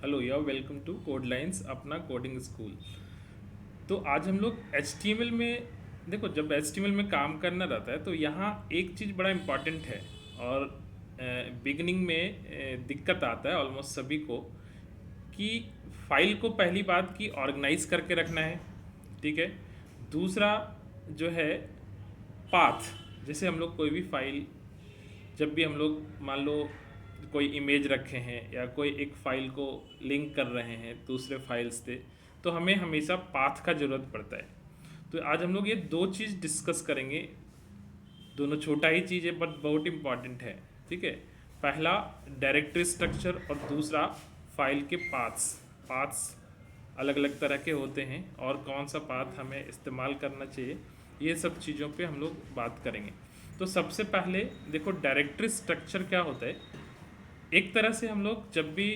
Hello या welcome to code lines अपना coding school. तो आज हम लोग HTML में देखो, जब HTML में काम करना रहता है तो यहाँ एक चीज़ बड़ा इम्पॉर्टेंट है और बिगनिंग में दिक्कत आता है ऑलमोस्ट सभी को कि फाइल को पहली बात की ऑर्गेनाइज करके रखना है। ठीक है। दूसरा जो है पाथ, जैसे हम लोग कोई भी फाइल, जब भी हम लोग मान लो कोई इमेज रखे हैं या कोई एक फाइल को लिंक कर रहे हैं दूसरे फाइल्स से, तो हमें हमेशा पाथ का ज़रूरत पड़ता है। तो आज हम लोग ये दो चीज़ डिस्कस करेंगे। दोनों छोटा ही चीज़ है बट बहुत इम्पॉर्टेंट है। ठीक है। पहला डायरेक्टरी स्ट्रक्चर और दूसरा फाइल के पाथ्स। पाथ्स अलग अलग तरह के होते हैं और कौन सा पाथ हमें इस्तेमाल करना चाहिए, ये सब चीज़ों पे हम लोग बात करेंगे। तो सबसे पहले देखो, डायरेक्टरी स्ट्रक्चर क्या होता है। एक तरह से हम लोग जब भी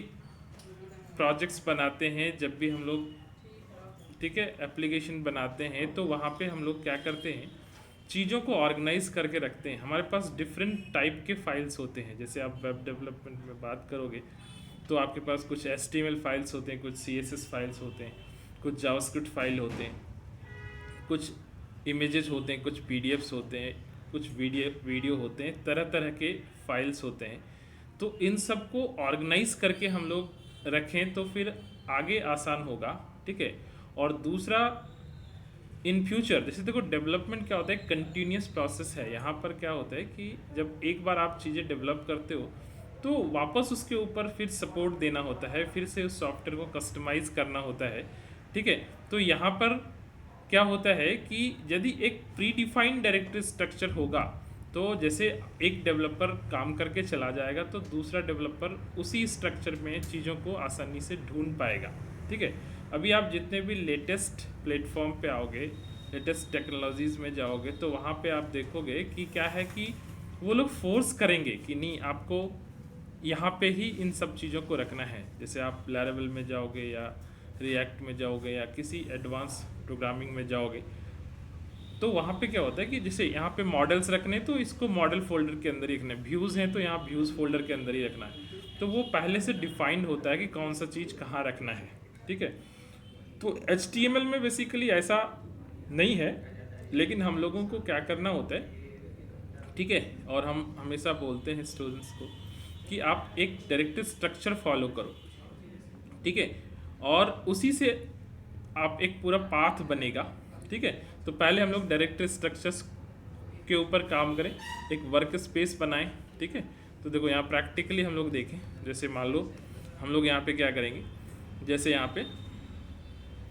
प्रोजेक्ट्स बनाते हैं, जब भी हम लोग ठीक है एप्लीकेशन बनाते हैं, तो वहाँ पे हम लोग क्या करते हैं, चीज़ों को ऑर्गेनाइज करके रखते हैं। हमारे पास डिफरेंट टाइप के फाइल्स होते हैं। जैसे आप वेब डेवलपमेंट में बात करोगे तो आपके पास कुछ HTML फाइल्स होते हैं, कुछ CSS फाइल्स होते हैं, कुछ जावास्क्रिप्ट फाइल होते हैं, कुछ इमेजेस होते हैं, कुछ PDFs होते हैं, कुछ वीडियो होते हैं, तरह तरह के फाइल्स होते हैं। तो इन सब को ऑर्गेनाइज करके हम लोग रखें तो फिर आगे आसान होगा। ठीक है। और दूसरा, इन फ्यूचर जैसे देखो, डेवलपमेंट क्या होता है, कंटिन्यूस प्रोसेस है। यहाँ पर क्या होता है कि जब एक बार आप चीज़ें डेवलप करते हो तो वापस उसके ऊपर फिर सपोर्ट देना होता है, फिर से उस सॉफ्टवेयर को कस्टमाइज़ करना होता है। ठीक है। तो यहाँ पर क्या होता है कि यदि एक प्री डिफाइंड डायरेक्टरी स्ट्रक्चर होगा तो जैसे एक डेवलपर काम करके चला जाएगा तो दूसरा डेवलपर उसी स्ट्रक्चर में चीज़ों को आसानी से ढूंढ पाएगा। ठीक है। अभी आप जितने भी लेटेस्ट प्लेटफॉर्म पे आओगे, लेटेस्ट टेक्नोलॉजीज़ में जाओगे, तो वहाँ पे आप देखोगे कि क्या है कि वो लोग फोर्स करेंगे कि नहीं, आपको यहाँ पे ही इन सब चीज़ों को रखना है। जैसे आप लैरावेल में जाओगे या रिएक्ट में जाओगे या किसी एडवांस प्रोग्रामिंग में जाओगे, तो वहाँ पे क्या होता है कि जैसे यहाँ पे मॉडल्स रखने, तो इसको मॉडल फोल्डर के अंदर ही रखना है। व्यूज़ हैं तो यहाँ व्यूज़ फोल्डर के अंदर ही रखना है। तो वो पहले से डिफाइंड होता है कि कौन सा चीज़ कहाँ रखना है। ठीक है। तो HTML में बेसिकली ऐसा नहीं है, लेकिन हम लोगों को क्या करना होता है, ठीक है, और हम हमेशा बोलते हैं स्टूडेंट्स को कि आप एक डायरेक्टरी स्ट्रक्चर फॉलो करो। ठीक है। और उसी से आप एक पूरा पाथ बनेगा। ठीक है। तो पहले हम लोग डायरेक्टरी स्ट्रक्चर्स के ऊपर काम करें, एक वर्क स्पेस बनाएं। ठीक है। तो देखो, यहाँ प्रैक्टिकली हम लोग देखें, जैसे मान लो हम लोग यहाँ पे क्या करेंगे, जैसे यहाँ पे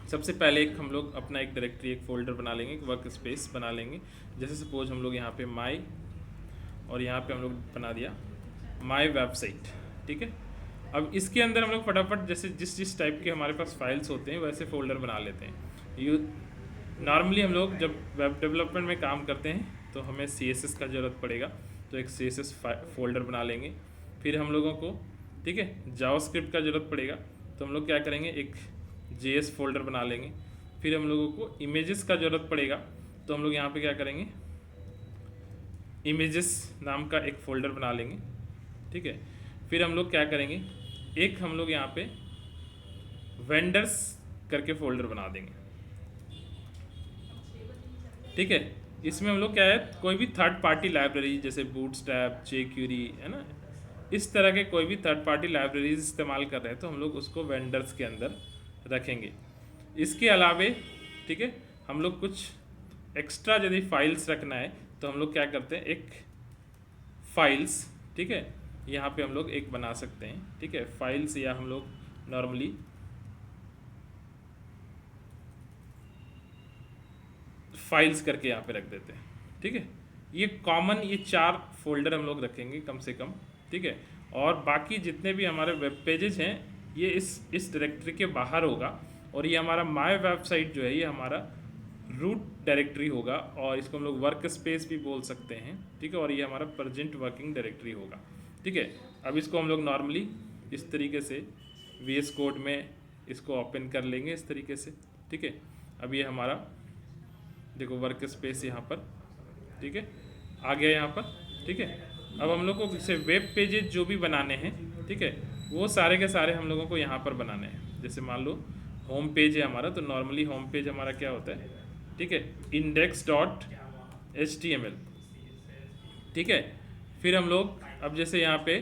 सबसे पहले एक हम लोग अपना एक डायरेक्टरी, एक फोल्डर बना लेंगे, एक वर्क स्पेस बना लेंगे। जैसे सपोज हम लोग यहाँ पे माई, और यहाँ पे हम लोग बना दिया माई वेबसाइट। ठीक है। अब इसके अंदर हम लोग फटाफट जैसे जिस जिस टाइप के हमारे पास फाइल्स होते हैं वैसे फोल्डर बना लेते हैं। नॉर्मली हम लोग जब वेब डेवलपमेंट में काम करते हैं तो हमें CSS का ज़रूरत पड़ेगा, तो एक CSS फोल्डर बना लेंगे। फिर हम लोगों को, ठीक है, जावास्क्रिप्ट का ज़रूरत पड़ेगा, तो हम लोग क्या करेंगे, एक JS फोल्डर बना लेंगे। फिर हम लोगों को इमेजेस का ज़रूरत पड़ेगा, तो हम लोग यहाँ पे क्या करेंगे, इमेजेस नाम का एक फ़ोल्डर बना लेंगे। ठीक है। फिर हम लोग क्या करेंगे, एक हम लोग यहाँ पे वेंडर्स करके फ़ोल्डर बना देंगे। ठीक है। इसमें हम लोग क्या है, कोई भी थर्ड पार्टी लाइब्रेरी जैसे बूटस्ट्रैप, jQuery, है ना, इस तरह के कोई भी थर्ड पार्टी लाइब्रेरीज इस्तेमाल कर रहे हैं तो हम लोग उसको वेंडर्स के अंदर रखेंगे। इसके अलावे, ठीक है, हम लोग कुछ एक्स्ट्रा यदि फाइल्स रखना है तो हम लोग क्या करते हैं, एक फाइल्स, ठीक है, यहाँ पे हम लोग एक बना सकते हैं। ठीक है। फाइल्स, या हम लोग नॉर्मली फाइल्स करके यहाँ पे रख देते हैं। ठीक है। ये कॉमन, ये 4 फोल्डर हम लोग रखेंगे कम से कम। ठीक है। और बाकी जितने भी हमारे वेब पेजेस हैं ये इस डायरेक्टरी के बाहर होगा, और ये हमारा माय वेबसाइट जो है ये हमारा रूट डायरेक्टरी होगा, और इसको हम लोग वर्क स्पेस भी बोल सकते हैं। ठीक है। और ये हमारा प्रेजेंट वर्किंग डायरेक्टरी होगा। ठीक है। अब इसको हम लोग नॉर्मली इस तरीके से VS कोड में इसको ओपन कर लेंगे इस तरीके से। ठीक है। अब ये हमारा देखो वर्क स्पेस यहाँ पर, ठीक है, आ गया यहाँ पर। ठीक है। अब हम लोग को जैसे वेब पेजेज जो भी बनाने हैं, ठीक है, वो सारे के सारे हम लोगों को यहाँ पर बनाने हैं। जैसे मान लो होम पेज है हमारा, तो नॉर्मली होम पेज हमारा क्या होता है, ठीक है, index dot H T M L, ठीक है। फिर हम लोग अब जैसे यहाँ पे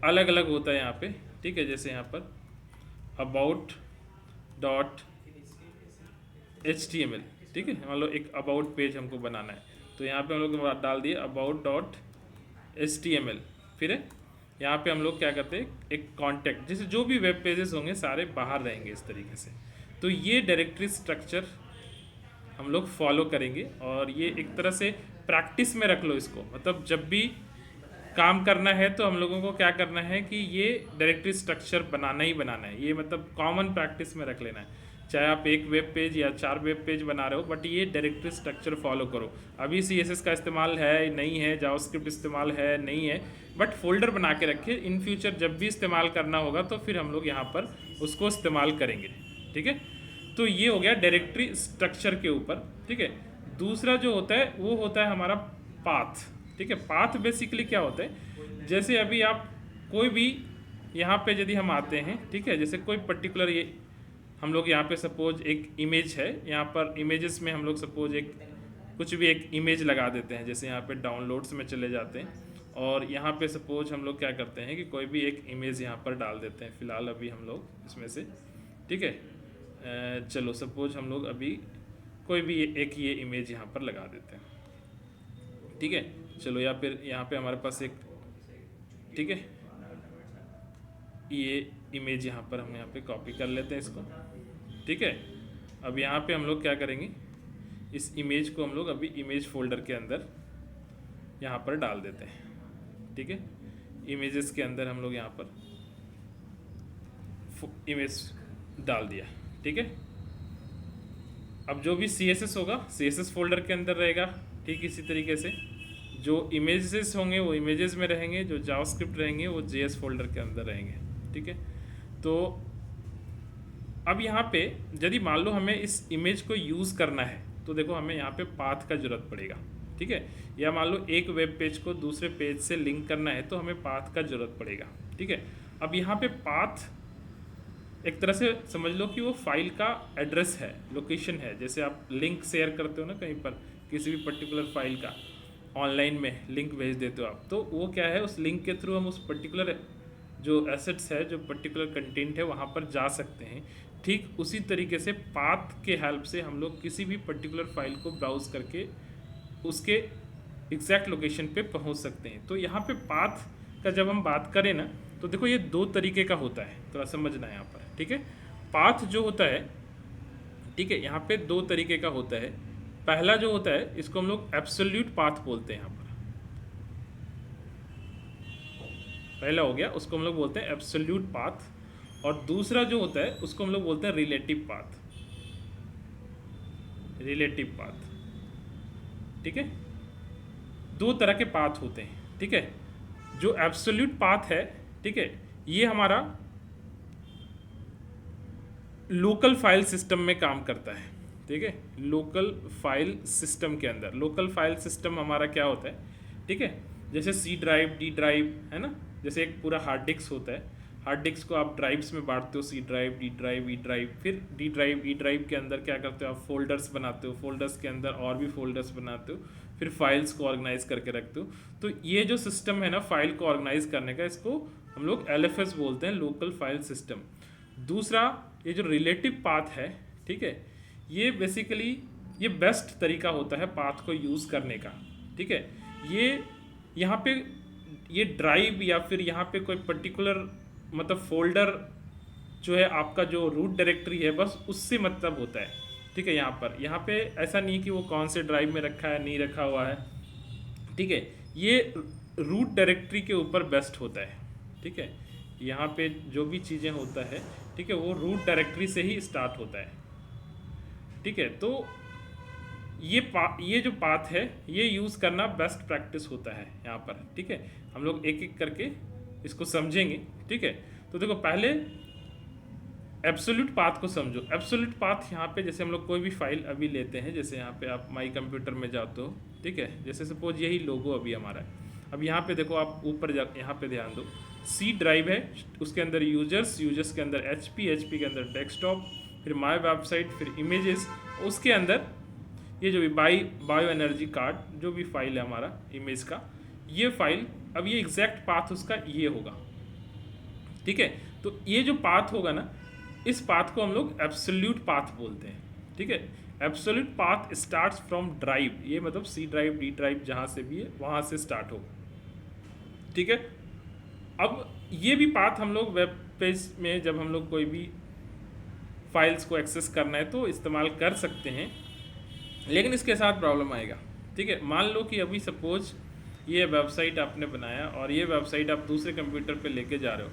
अलग अलग होता है यहाँ पे, ठीक है, जैसे यहाँ पर about dot H T M L, ठीक है, मान लो एक अबाउट पेज हमको बनाना है, तो यहाँ पे हम लोग डाल दिए about dot H T M L. फिर यहाँ पे हम लोग क्या करते हैं, एक कॉन्टैक्ट, जैसे जो भी वेब पेजेस होंगे सारे बाहर रहेंगे इस तरीके से। तो ये डायरेक्टरी स्ट्रक्चर हम लोग फॉलो करेंगे, और ये एक तरह से प्रैक्टिस में रख लो इसको, मतलब जब भी काम करना है तो हम लोगों को क्या करना है कि ये डायरेक्टरी स्ट्रक्चर बनाना ही बनाना है, ये मतलब कॉमन प्रैक्टिस में रख लेना है। चाहे आप एक वेब पेज या 4 वेब पेज बना रहे हो, बट ये डायरेक्टरी स्ट्रक्चर फॉलो करो। अभी CSS का इस्तेमाल है नहीं है, जावास्क्रिप्ट इस्तेमाल है नहीं है, बट फोल्डर बना के रखिए, इन फ्यूचर जब भी इस्तेमाल करना होगा तो फिर हम लोग यहाँ पर उसको इस्तेमाल करेंगे, ठीक है। तो ये हो गया डायरेक्टरी स्ट्रक्चर के ऊपर, ठीक है। दूसरा जो होता है वो होता है हमारा पाथ, ठीक है। पाथ बेसिकली क्या होता है, जैसे अभी आप कोई भी यहाँ पे यदि हम आते हैं, ठीक है, जैसे कोई पर्टिकुलर ये हम लोग यहाँ पे सपोज एक इमेज है, यहाँ पर इमेजेस में हम लोग सपोज एक कुछ भी एक इमेज लगा देते हैं, जैसे यहाँ पे डाउनलोड्स में चले जाते हैं, और यहाँ पे सपोज हम लोग क्या करते हैं कि कोई भी एक इमेज यहाँ पर डाल देते हैं, फिलहाल अभी हम लोग इसमें से, ठीक है, चलो सपोज हम लोग अभी कोई भी एक ये इमेज यहाँ पर लगा देते हैं, ठीक है। चलो या फिर यहाँ पे हमारे पास एक, ठीक है, ये इमेज यहाँ पर हम यहाँ पे कॉपी कर लेते हैं इसको, ठीक है। अब यहाँ पे हम लोग क्या करेंगे, इस इमेज को हम लोग अभी इमेज फोल्डर के अंदर यहाँ पर डाल देते हैं, ठीक है। इमेजेस के अंदर हम लोग यहाँ पर इमेज डाल दिया, ठीक है। अब जो भी CSS होगा CSS फोल्डर के अंदर रहेगा, ठीक इसी तरीके से जो इमेजेस होंगे वो इमेजेस में रहेंगे, जो जावास्क्रिप्ट रहेंगे वो JS फोल्डर के अंदर रहेंगे, ठीक है। तो अब यहाँ पे यदि मान लो हमें इस इमेज को यूज़ करना है, तो देखो हमें यहाँ पे पाथ का जरूरत पड़ेगा, ठीक है। या मान लो एक वेब पेज को दूसरे पेज से लिंक करना है तो हमें पाथ का जरूरत पड़ेगा, ठीक है। अब यहाँ पे पाथ एक तरह से समझ लो कि वो फाइल का एड्रेस है, लोकेशन है। जैसे आप लिंक शेयर करते हो ना कहीं पर किसी भी पर्टिकुलर फाइल का, ऑनलाइन में लिंक भेज देते हो आप, तो वो क्या है, उस लिंक के थ्रू हम उस पर्टिकुलर जो एसेट्स है, जो पर्टिकुलर कंटेंट है वहाँ पर जा सकते हैं। ठीक उसी तरीके से पाथ के हेल्प से हम लोग किसी भी पर्टिकुलर फाइल को ब्राउज करके उसके एग्जैक्ट लोकेशन पे पहुँच सकते हैं। तो यहाँ पे पाथ का जब हम बात करें ना, तो देखो ये 2 तरीके का होता है, थोड़ा समझना है यहाँ पर, ठीक है। पाथ जो होता है, ठीक है, यहाँ पे 2 तरीके का होता है। पहला जो होता है इसको हम लोग एब्सोल्यूट पाथ बोलते हैं, यहाँ पर पहला हो गया, उसको हम लोग बोलते हैं एब्सोल्यूट पाथ, और दूसरा जो होता है उसको हम लोग बोलते हैं रिलेटिव पाथ, रिलेटिव पाथ, ठीक है। 2 तरह के पाथ होते हैं, ठीक है। जो एब्सोल्यूट पाथ है, ठीक है, ये हमारा लोकल फाइल सिस्टम में काम करता है, ठीक है। लोकल फाइल सिस्टम के अंदर, लोकल फाइल सिस्टम हमारा क्या होता है, ठीक है, जैसे C ड्राइव, D ड्राइव है ना, जैसे एक पूरा हार्ड डिस्क होता है, हार्ड डिस्क को आप ड्राइव्स में बांटते हो, C drive, D drive, E drive, फिर D ड्राइव, E ड्राइव के अंदर क्या करते हो आप, फोल्डर्स बनाते हो, फोल्डर्स के अंदर और भी फोल्डर्स बनाते हो, फिर फाइल्स को ऑर्गेनाइज करके रखते हो। तो ये जो सिस्टम है ना फाइल को ऑर्गेनाइज करने का, इसको हम लोग LFS बोलते हैं, लोकल फाइल सिस्टम। दूसरा ये जो रिलेटिव पाथ है, ठीक है, ये बेसिकली ये बेस्ट तरीका होता है पाथ को यूज़ करने का, ठीक है। ये यहाँ पे ये ड्राइव या फिर यहाँ पे कोई पर्टिकुलर मतलब फोल्डर जो है आपका, जो रूट डायरेक्टरी है, बस उससे मतलब होता है, ठीक है। यहाँ पे ऐसा नहीं कि वो कौन से ड्राइव में रखा है, नहीं रखा हुआ है, ठीक है। ये रूट डायरेक्टरी के ऊपर बेस्ट होता है, ठीक है। यहाँ पे जो भी चीज़ें होता है, ठीक है, वो रूट डायरेक्टरी से ही स्टार्ट होता है, ठीक है। तो ये जो पाथ है ये यूज़ करना बेस्ट प्रैक्टिस होता है यहाँ पर, ठीक है। हम लोग एक एक करके इसको समझेंगे, ठीक है। तो देखो पहले एब्सोल्यूट पाथ को समझो। एब्सोल्यूट पाथ यहाँ पे जैसे हम लोग कोई भी फाइल अभी लेते हैं, जैसे यहाँ पे आप माई कंप्यूटर में जाते हो, ठीक है, जैसे सपोज यही लोगो अभी हमारा है। अब यहाँ पे देखो, आप ऊपर जा, यहाँ पे ध्यान दो, सी ड्राइव है, उसके अंदर यूजर्स के अंदर एचपी के अंदर डेस्कटॉप, फिर माय वेबसाइट, फिर इमेजेस, उसके अंदर ये जो भी बायो एनर्जी कार्ड जो भी फाइल है हमारा इमेज का, ये फाइल, अब ये एग्जैक्ट पाथ उसका ये होगा। ठीक है, तो ये जो पाथ होगा ना, इस पाथ को हम लोग एब्सोल्यूट पाथ बोलते हैं। ठीक है, absolute path starts from drive, ये मतलब सी ड्राइव, डी ड्राइव, जहाँ से भी है वहाँ से स्टार्ट होगा। ठीक है, अब ये भी पाथ हम लोग वेब पेज में जब हम लोग कोई भी फाइल्स को एक्सेस करना है तो इस्तेमाल कर सकते हैं, लेकिन इसके साथ प्रॉब्लम आएगा। ठीक है, मान लो कि अभी सपोज ये वेबसाइट आपने बनाया और ये वेबसाइट आप दूसरे कंप्यूटर पे लेके जा रहे हो,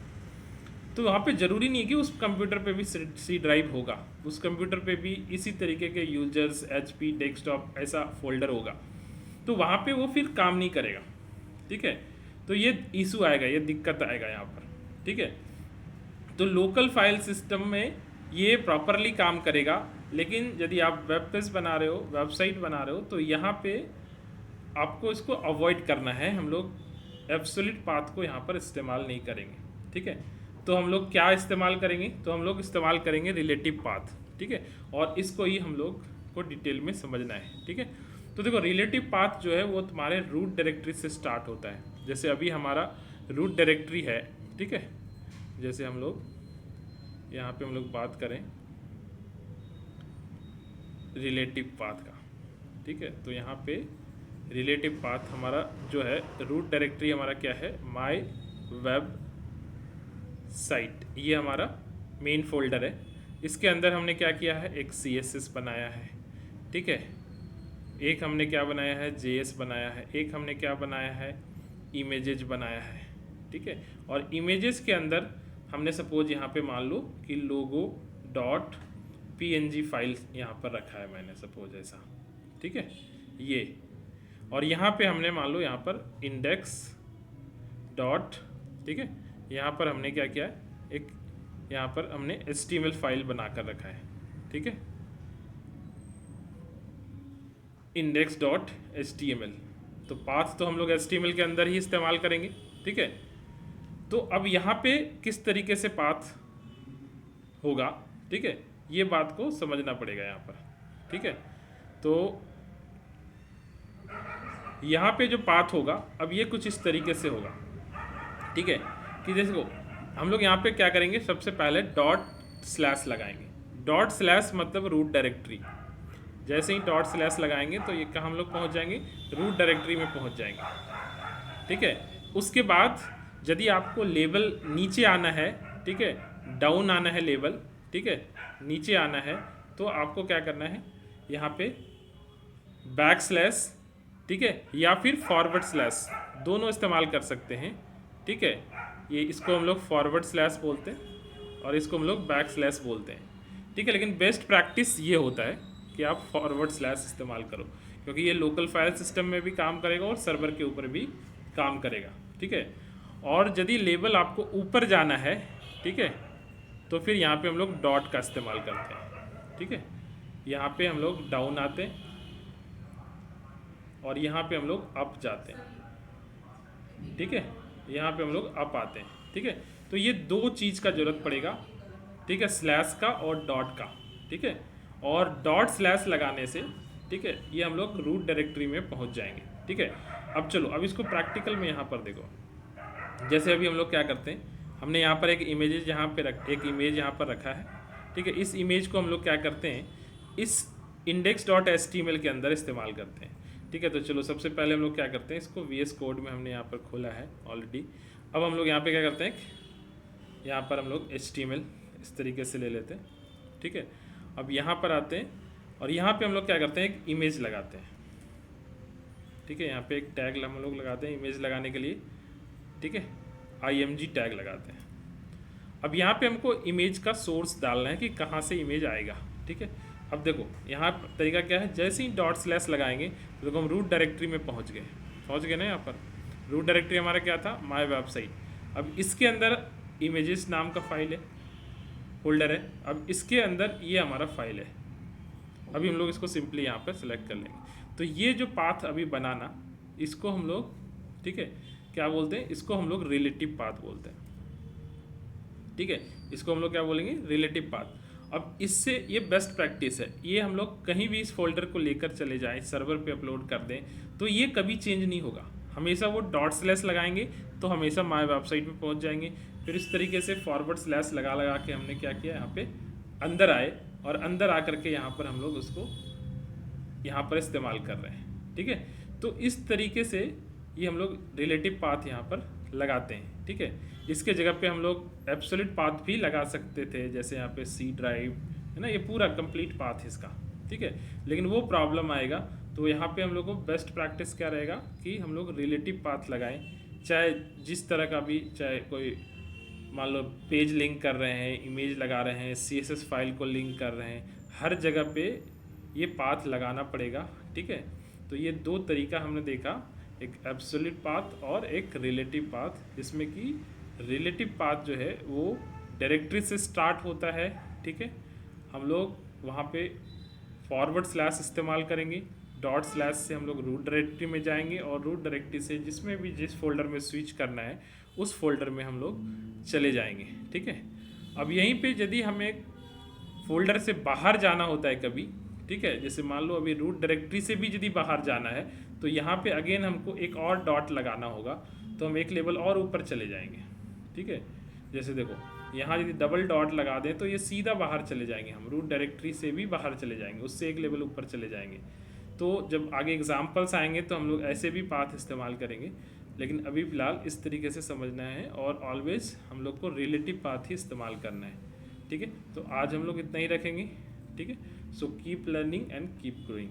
तो वहाँ पे ज़रूरी नहीं है कि उस कंप्यूटर पे भी सी ड्राइव होगा, उस कंप्यूटर पे भी इसी तरीके के यूजर्स, एचपी, डेस्कटॉप ऐसा फोल्डर होगा, तो वहाँ पे वो फिर काम नहीं करेगा। ठीक है, तो ये इशू आएगा, ये दिक्कत आएगा यहाँ पर। ठीक है, तो लोकल फाइल सिस्टम में ये प्रॉपरली काम करेगा, लेकिन यदि आप वेब पेज बना रहे हो, वेबसाइट बना रहे हो, तो यहाँ पे आपको इसको अवॉइड करना है। हम लोग एब्सोल्यूट पाथ को यहाँ पर इस्तेमाल नहीं करेंगे। ठीक है, तो हम लोग क्या इस्तेमाल करेंगे, तो हम लोग इस्तेमाल करेंगे रिलेटिव पाथ। ठीक है, और इसको ही हम लोग को डिटेल में समझना है। ठीक है, तो देखो रिलेटिव पाथ जो है वो तुम्हारे रूट डायरेक्टरी से स्टार्ट होता है। जैसे अभी हमारा रूट डायरेक्टरी है, ठीक है, जैसे हम लोग यहाँ पे हम लोग बात करें रिलेटिव पाथ का। ठीक है, तो यहाँ पे रिलेटिव पाथ हमारा जो है, रूट डायरेक्टरी हमारा क्या है, माय वेब साइट, ये हमारा मेन फोल्डर है। इसके अंदर हमने क्या किया है, एक CSS बनाया है। ठीक है, एक हमने क्या बनाया है, JS बनाया है, एक हमने क्या बनाया है, इमेजेस बनाया है। ठीक है, और इमेजेस के अंदर हमने सपोज यहाँ पे मान लो कि logo.png फाइल यहाँ पर रखा है मैंने, सपोज ऐसा। ठीक है, ये, और यहाँ पे हमने मान लो यहाँ पर इंडेक्स डॉट, ठीक है, यहाँ पर हमने क्या किया है, एक यहाँ पर हमने HTML फाइल बनाकर रखा है। ठीक है, index.html, तो पाथ तो हम लोग HTML के अंदर ही इस्तेमाल करेंगे। ठीक है, तो अब यहाँ पे किस तरीके से पाथ होगा, ठीक है, ये बात को समझना पड़ेगा यहाँ पर। ठीक है, तो यहाँ पे जो पाथ होगा, अब ये कुछ इस तरीके से होगा। ठीक है, कि देखो हम लोग यहाँ पे क्या करेंगे, सबसे पहले ./ लगाएंगे। ./ मतलब रूट डायरेक्टरी। जैसे ही ./ लगाएंगे तो ये कहाँ हम लोग पहुँच जाएंगे, रूट डायरेक्टरी में पहुँच जाएंगे। ठीक है, उसके बाद यदि आपको लेवल नीचे आना है, ठीक है, डाउन आना है लेवल, ठीक है, नीचे आना है, तो आपको क्या करना है, यहाँ पे \, ठीक है, या फिर /, दोनों इस्तेमाल कर सकते हैं। ठीक है, ये इसको हम लोग // बोलते हैं और इसको हम लोग \/ बोलते हैं। ठीक है, लेकिन बेस्ट प्रैक्टिस ये होता है कि आप // इस्तेमाल करो, क्योंकि ये लोकल फाइल सिस्टम में भी काम करेगा और सर्वर के ऊपर भी काम करेगा। ठीक है, और यदि लेवल आपको ऊपर जाना है, ठीक है, तो फिर यहाँ पे हम लोग डॉट का इस्तेमाल करते हैं। ठीक है, यहाँ पे हम लोग डाउन आते हैं और यहाँ पे हम लोग अप जाते हैं। ठीक है, यहाँ पे हम लोग अप आते हैं। ठीक है, तो ये दो चीज़ का ज़रूरत पड़ेगा। ठीक है, स्लैश का और डॉट का। ठीक है, और ./ लगाने से, ठीक है, ये हम लोग रूट डायरेक्टरी में पहुँच जाएंगे। ठीक है, अब चलो, अब इसको प्रैक्टिकल में यहाँ पर देखो। जैसे अभी हम लोग क्या करते हैं, हमने यहाँ पर एक इमेज यहाँ पर रखा है। ठीक है, इस इमेज को हम लोग क्या करते हैं, इस index.html के अंदर इस्तेमाल करते हैं। ठीक है, तो चलो सबसे पहले हम लोग क्या करते हैं, इसको VS कोड में हमने यहाँ पर खोला है ऑलरेडी। अब हम लोग यहाँ पे क्या करते हैं, यहाँ पर हम लोग HTML इस तरीके से ले लेते हैं। ठीक है, अब यहाँ पर आते हैं और यहाँ पे हम लोग क्या करते हैं, एक इमेज लगाते हैं। ठीक है, यहाँ पे एक टैग हम लोग लगाते हैं इमेज लगाने के लिए। ठीक है, img टैग लगाते हैं। अब यहाँ पे हमको इमेज का सोर्स डालना है कि कहाँ से इमेज आएगा। ठीक है, अब देखो यहाँ तरीका क्या है, जैसे ही ./ लगाएंगे तो देखो हम रूट डायरेक्टरी में पहुँच गए ना। यहाँ पर रूट डायरेक्टरी हमारा क्या था, माय वेबसाइट। अब इसके अंदर इमेजेस नाम का फाइल है, फोल्डर है। अब इसके अंदर ये हमारा फाइल है। अभी हम लोग इसको सिंपली यहाँ पर सेलेक्ट कर लेंगे। तो ये जो पाथ अभी बनाना, इसको हम लोग ठीक है। क्या बोलते हैं इसको, हम लोग रिलेटिव पाथ बोलते हैं, ठीक है। इसको हम लोग क्या बोलेंगे, रिलेटिव पाथ। अब इससे ये बेस्ट प्रैक्टिस है, ये हम लोग कहीं भी इस फोल्डर को लेकर चले जाएं, सर्वर पे अपलोड कर दें, तो ये कभी चेंज नहीं होगा। हमेशा वो डॉट स्लैश लगाएंगे तो हमेशा माय वेबसाइट पे पहुंच जाएंगे। फिर इस तरीके से फॉरवर्ड स्लैश लगा लगा के हमने क्या किया, यहाँ पे अंदर आए और अंदर आकर के यहाँ पर हम लोग उसको यहाँ पर इस्तेमाल कर रहे हैं, ठीक है। तो इस तरीके से ये हम लोग रिलेटिव पाथ यहाँ पर लगाते हैं, ठीक है। इसके जगह पे हम लोग एब्सोल्यूट पाथ भी लगा सकते थे, जैसे यहाँ पे सी ड्राइव है ना, ये पूरा कंप्लीट पाथ है इसका, ठीक है। लेकिन वो प्रॉब्लम आएगा, तो यहाँ पे हम लोग को बेस्ट प्रैक्टिस क्या रहेगा कि हम लोग रिलेटिव पाथ लगाएं, चाहे जिस तरह का भी, चाहे कोई मान लो पेज लिंक कर रहे हैं, इमेज लगा रहे हैं, CSS फाइल को लिंक कर रहे हैं, हर जगह पे ये पाथ लगाना पड़ेगा, ठीक है। तो ये दो तरीका हमने देखा, एक एब्सोल्यूट पाथ और एक रिलेटिव पाथ, जिसमें कि रिलेटिव पाथ जो है वो डायरेक्टरी से स्टार्ट होता है, ठीक है। हम लोग वहाँ पे फॉरवर्ड स्लैश इस्तेमाल करेंगे, डॉट स्लैश से हम लोग रूट डायरेक्टरी में जाएंगे और रूट डायरेक्टरी से जिसमें भी जिस फोल्डर में स्विच करना है उस फोल्डर में हम लोग चले जाएंगे, ठीक है। अब यहीं पे यदि हमें फोल्डर से बाहर जाना होता है कभी, ठीक है, जैसे मान लो अभी रूट डायरेक्टरी से भी यदि बाहर जाना है तो यहाँ पे अगेन हमको एक और डॉट लगाना होगा, तो हम एक लेवल और ऊपर चले जाएंगे, ठीक है। जैसे देखो यहाँ यदि डबल डॉट लगा दें तो ये सीधा बाहर चले जाएंगे, हम रूट डायरेक्टरी से भी बाहर चले जाएंगे, उससे एक लेवल ऊपर चले जाएंगे। तो जब आगे एग्जाम्पल्स आएंगे तो हम लोग ऐसे भी पाथ इस्तेमाल करेंगे, लेकिन अभी फ़िलहाल इस तरीके से समझना है और ऑलवेज हम लोग को रिलेटिव पाथ ही इस्तेमाल करना है, ठीक है। तो आज हम लोग इतना ही रखेंगे, ठीक है। So keep learning and keep growing.